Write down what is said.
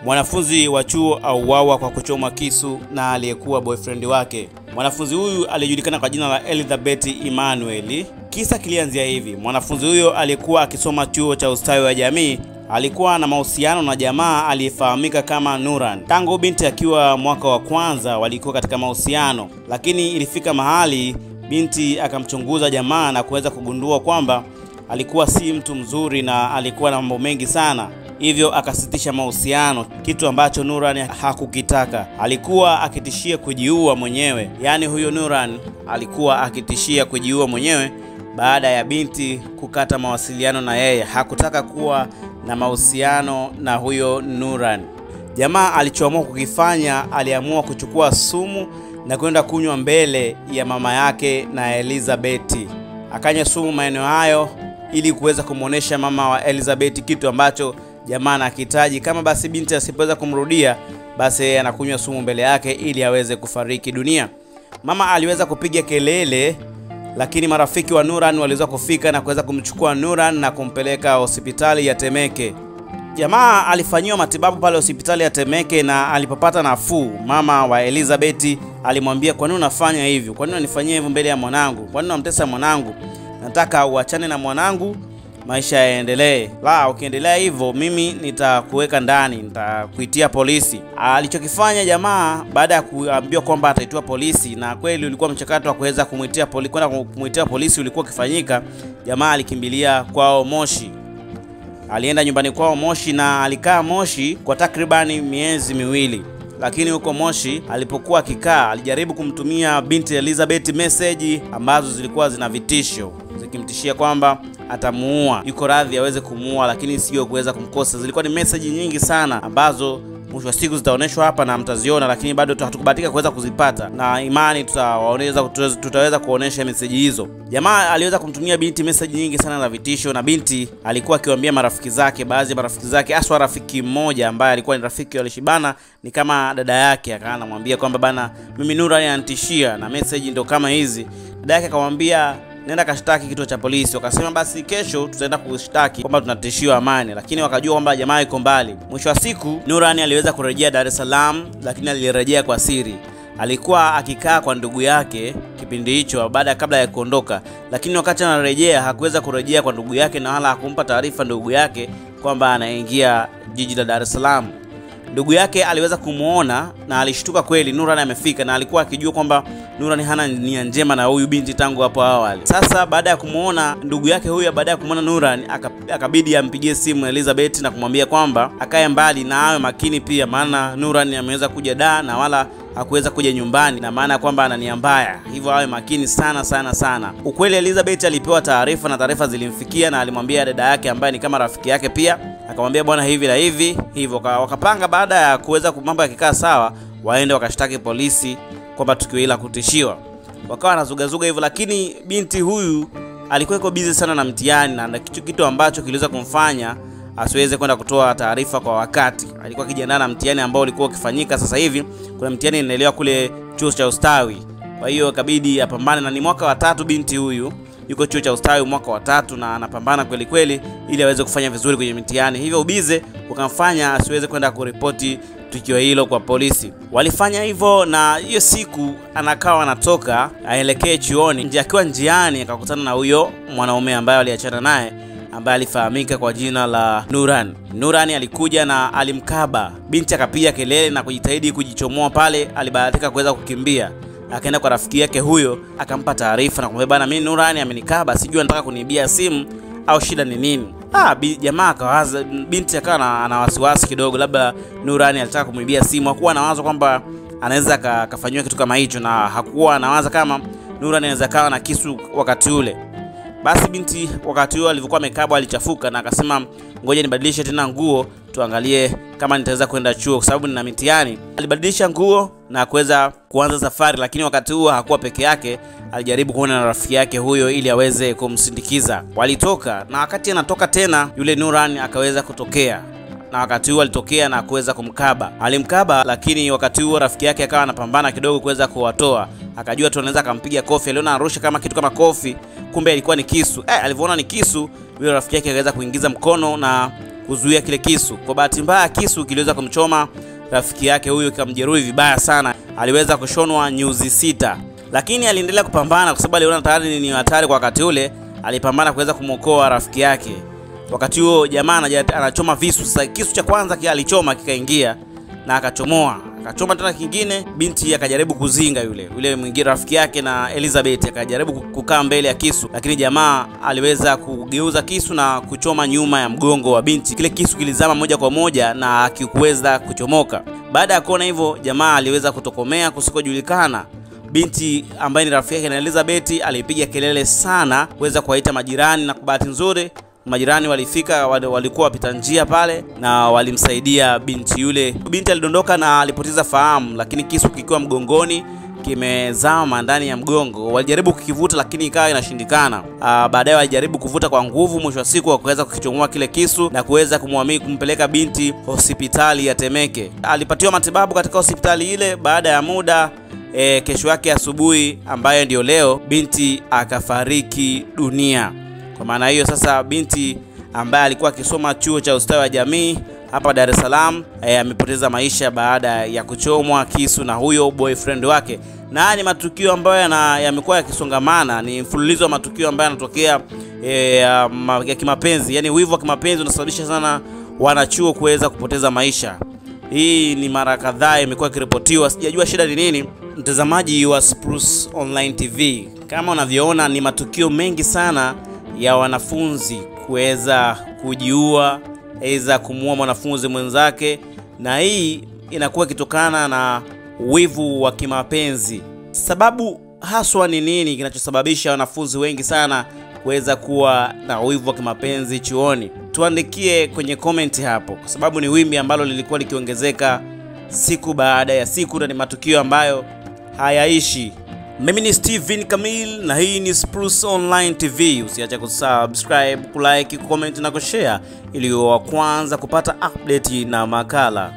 Mwanafunzi wa chuo auawa kwa kuchoma kisu na aliyekuwa boyfriend wake. Mwanafunzi huyu alijulikana kwa jina la Elizabeth Emmanuel. Kisa kilianzia hivi. Mwanafunzi huyo alikuwa akisoma chuo cha ustawi wa jamii, alikuwa na mahusiano na jamaa aliyefahamika kama Nuran. Tangu binti akiwa mwaka wa kwanza walikuwa katika mahusiano, lakini ilifika mahali binti akamchunguza jamaa na kuweza kugundua kwamba alikuwa si mtu mzuri na alikuwa na mambo mengi sana. Hivyo akasitisha mahusiano, kitu ambacho Nuran hakukitaka. Alikuwa akitishia kujiua mwenyewe. Yaani huyo Nuran alikuwa akitishia kujiua mwenyewe baada ya binti kukata mawasiliano na yeye. Hakutaka kuwa na mahusiano na huyo Nuran. Jamaa alichoamua kukifanya, aliamua kuchukua sumu na kwenda kunywa mbele ya mama yake na Elizabeth. Akanywa sumu maeneo hayo ili kuweza kumuonesha mama wa Elizabeth kitu ambacho jamaa anahitaji. Kama basi binti asipoweza kumrudia, basi anakunywa sumu mbele yake ili aweze kufariki dunia. Mama aliweza kupiga kelele, lakini marafiki wa Nuran waliweza kufika na kuweza kumchukua Nuran na kumpeleka hospitali ya Temeke. Jamaa alifanyiwa matibabu pale hospitali ya Temeke na alipopata nafuu, mama wa Elizabeth alimwambia, "Kwa nini unafanya hivyo? Kwa nini unanifanyia hivyo mbele ya mwanangu? Kwa nini unamtesa mwanangu? Nataka uachane na mwanangu, maisha yaendelee. La, ukiendelea hivyo mimi nitakuweka ndani, nitakuitia polisi." Alichokifanya jamaa baada ya kuambiwa kwamba ataitwa polisi, na kweli ulikuwa mchakato wa kuweza kumuitia polisi, kwenda kumuitia polisi ulikuwa ukifanyika, jamaa alikimbilia kwao Moshi. Alienda nyumbani kwao Moshi na alikaa Moshi kwa takribani miezi miwili. Lakini huko Moshi alipokuwa akikaa, alijaribu kumtumia binti Elizabeth message ambazo zilikuwa zina vitisho, zikimtishia kwamba atamuua, yuko radhi aweze kumuua lakini sio kuweza kumkosa. Zilikuwa ni message nyingi sana ambazo mwisho wa siku zitaoneshwa hapa na mtaziona, lakini bado hatukubahatika kuweza kuzipata, na imani tutaweza kuonesha message hizo. Jamaa aliweza kumtumia binti message nyingi sana za vitisho, na binti alikuwa akiwaambia marafiki zake, baadhi ya marafiki zake, aswa rafiki mmoja ambaye alikuwa ni rafiki wa Lishibana, ni kama dada yake, akanamwambia kwamba bana, mimi Nuran ananitishia na message ndo kama hizi. Dada yake akamwambia, "Nenda kashtaki kituo cha polisi." Wakasema basi kesho tutaenda kushtaki kwamba tunatishiwa amani, lakini wakajua kwamba jamaa yuko mbali. Mwisho wa siku Nuran aliweza kurejea Dar es Salaam, lakini alirejea kwa siri. Alikuwa akikaa kwa ndugu yake kipindi hicho kabla ya kuondoka, lakini wakati anarejea hakuweza kurejea kwa ndugu yake na wala hakumpa taarifa ndugu yake kwamba anaingia jiji la Dar es Salaam. Ndugu yake aliweza kumuona na alishtuka kweli Nuran amefika, na alikuwa akijua kwamba Nuran hana nia njema na huyu binti tangu hapo awali. Sasa baada ya kumuona ndugu yake huyu, baada ya kumuona Nuran, akabidi ampigie simu Elizabeth na kumwambia kwamba akae mbali na awe makini pia, maana Nuran ameweza kuja Dar na wala hakuweza kuja nyumbani, na maana kwamba ana nia mbaya, hivyo awe makini sana sana sana. Ukweli Elizabeth alipewa taarifa na taarifa zilimfikia, na alimwambia dada yake ambaye ni kama rafiki yake pia, akamwambia bwana hivi na hivi. Hivyo wakapanga baada ya kuweza mambo yakikaa sawa, waende wakashtaki polisi kwamba tukio hili la kutishiwa. Wakawa wanazugazuga hivyo, lakini binti huyu alikuwa yuko busy sana na mtihani, na kitu ambacho kiliweza kumfanya asiweze kwenda kutoa taarifa kwa wakati. Alikuwa akijiandaa na mtihani ambao ulikuwa ukifanyika. Sasa hivi kuna mtihani inaendelea kule chuo cha ustawi, kwa hiyo ikabidi apambane, na ni mwaka wa 3 binti huyu yuko chuo cha ustawi mwaka wa 3 na anapambana kweli kweli ili aweze kufanya vizuri kwenye mtihani. Hivyo ubize ukamfanya asiweze kwenda kuripoti tukio hilo kwa polisi. Walifanya hivyo, na hiyo siku anakawa anatoka aelekee chuoni. Akiwa njiani akakutana na huyo mwanaume ambaye aliachana naye, ambaye alifahamika kwa jina la Nuran. Nuran alikuja na alimkaba binti, akapiga kelele na kujitahidi kujichomoa pale. Alibahatika kuweza kukimbia, akaenda kwa rafiki yake huyo, akampa taarifa na kumwambia bana, mimi Nuran amenikaba, sijui anataka kuniibia simu au shida ni nini. Jamaa akawaza, binti akawa ana wasiwasi kidogo, labda Nuran alitaka kumwibia simu. Hakuwa anawaza kwamba anaweza kafanywa kitu kama hicho, na hakuwa anawaza kama Nuran anaweza kawa na kisu wakati ule. Basi binti wakati huo alivyokuwa amekabwa alichafuka, na akasema ngoja nibadilishe tena nguo tuangalie kama nitaweza kwenda chuo kwa sababu nina mitihani. Alibadilisha nguo na kuweza kuanza safari, lakini wakati huo hakuwa peke yake, alijaribu kuona na rafiki yake huyo ili aweze kumsindikiza. Walitoka, na wakati anatoka tena yule Nuran akaweza kutokea, na wakati huo alitokea na kuweza kumkaba. Alimkaba, lakini wakati huo rafiki yake akawa anapambana kidogo kuweza kuwatoa. Akajua tu anaweza kumpiga kofi, aliona arusha kama kitu kama kofi, kumbe ilikuwa ni kisu. Alivyoona ni kisu, yule rafiki yake akaweza kuingiza mkono na kuzuia kile kisu. Kwa bahati mbaya kisu kiliweza kumchoma rafiki yake huyo, kamjeruhi vibaya sana, aliweza kushonwa nyuzi 6. Lakini aliendelea kupambana kwa sababu aliona tayari ni hatari kwa wakati ule, alipambana kuweza kumokoa rafiki yake. Wakati huo jamaa anachoma visu. Sasa kisu cha kwanza alichoma kikaingia na akachomoa. Akachoma tena kingine, binti akajaribu kuzinga yule mwingine rafiki yake na Elizabeth akajaribu kukaa mbele ya kisu, lakini jamaa aliweza kugeuza kisu na kuchoma nyuma ya mgongo wa binti. Kile kisu kilizama moja kwa moja na hakikuweza kuchomoka. Baada ya kuona hivyo, jamaa aliweza kutokomea kusikojulikana. Binti ambaye ni rafiki yake na Elizabeth alipiga kelele sana kuweza kuwaita majirani, na kwa bahati nzuri majirani walifika, walikuwa wapita njia pale na walimsaidia binti yule. Binti alidondoka na alipoteza fahamu, lakini kisu kikiwa mgongoni kimezama ndani ya mgongo. Walijaribu kukivuta lakini ikawa inashindikana. Baadaye walijaribu kuvuta kwa nguvu, mwisho wa siku wakaweza kukichomoa kile kisu na kuweza kumpeleka binti hospitali ya Temeke. Alipatiwa matibabu katika hospitali ile. Baada ya muda kesho yake asubuhi, ambayo ndio leo, binti akafariki dunia. Kwa maana hiyo sasa binti ambaye alikuwa akisoma chuo cha ustawi wa jamii hapa Dar es Salaam amepoteza maisha baada ya kuchomwa kisu na huyo boyfriend wake. Na ni matukio ambayo yamekuwa yakisongamana, ni mfululizo wa matukio ambayo yanatokea ya kimapenzi. Yani wivu wa kimapenzi unasababisha sana wanachuo kuweza kupoteza maisha. Hii ni mara kadhaa imekuwa ikiripotiwa, sijajua shida ni nini. Mtazamaji wa Spruce Online TV, kama unavyoona ni matukio mengi sana ya wanafunzi kuweza kujiua, aidha kumuua mwanafunzi mwenzake, na hii inakuwa kitokana na wivu wa kimapenzi. Sababu haswa ni nini kinachosababisha wanafunzi wengi sana kuweza kuwa na wivu wa kimapenzi chuoni? Tuandikie kwenye comment hapo, kwa sababu ni wimbi ambalo lilikuwa likiongezeka siku baada ya siku na ni matukio ambayo hayaishi. Mimi ni Steven Kamil na hii ni Spruce Online TV. Usiache kusubscribe, kulike, kucomment na kushare ili uwe wa kwanza kupata update na makala.